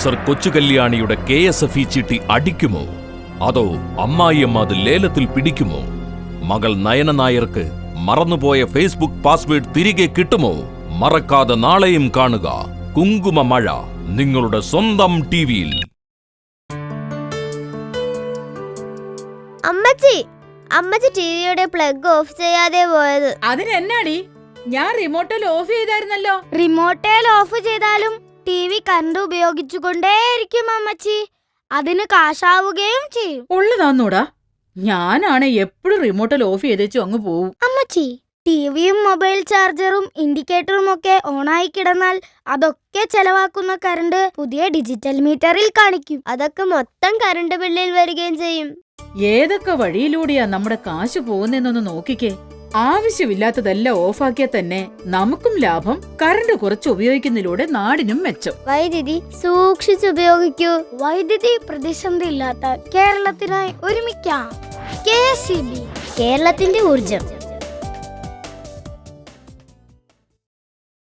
Professor കൊച്ചുകല്യാണിയുടെ KSFE ചീട്ടി അടിക്കുമോ? അതോ അമ്മായിയമ്മ അത് ലേലത്തിൽ പിടിക്കുമോ? മകൾ നയന നായർക്ക് മറന്നുപോയ ഫേസ്ബുക്ക് പാസ്വേഡ് തിരികെ കിട്ടുമോ? മറക്കാതെ നാളെയും കാണുക കുങ്കുമമഴ നിങ്ങളുടെ സ്വന്തം ടിവിയിൽ. അമ്മച്ചി ടിവിയുടെ പ്ലഗ് ഓഫ് ചെയ്യാതെ പോയത്. അതിനെന്നാടി? ഞാൻ റിമോട്ടിൽ ഓഫ് ചെയ്തായിരുന്നല്ലോ. റിമോട്ടിൽ ഓഫ് ചെയ്താലും ടിവി കറണ്ട് ഉപയോഗിച്ചുകൊണ്ടേയിരിക്കും അമ്മച്ചി. അതിന് കാശാവുകയും ചെയ്യും. ഉള്ളതാന്നൂടാ. ഞാനാണ് എപ്പോഴും റിമോട്ടിൽ ഓഫ് ചെയ്തേച്ചു അങ്ങ് പോവും. അമ്മച്ചി, ടിവിയും മൊബൈൽ ചാർജറും ഇൻഡിക്കേറ്ററും ഒക്കെ ഓണായി കിടന്നാൽ അതൊക്കെ ചെലവാക്കുന്ന കറണ്ട് പുതിയ ഡിജിറ്റൽ മീറ്ററിൽ കാണിക്കും. അതൊക്കെ മൊത്തം കറണ്ട് ബില്ലിൽ വരികയും ചെയ്യും. ഏതൊക്കെ വഴിയിലൂടെയാ നമ്മുടെ കാശ് പോകുന്നതെന്നൊന്ന് നോക്കിക്കേ. ആവശ്യമില്ലാത്തതെല്ലാം ഓഫാക്കിയാൽ തന്നെ നമുക്കും ലാഭം, കറണ്ട് കുറച്ച് ഉപയോഗിക്കുന്നതിലൂടെ നാടിനും മെച്ചം. വൈദ്യുതി സൂക്ഷിച്ചുപയോഗിക്കൂ. വൈദ്യുതി പ്രതിസന്ധി ഇല്ലാത്ത കേരളത്തിനായി ഒരുമിക്കാം. KSEB, കേരളത്തിന്റെ ഊർജം.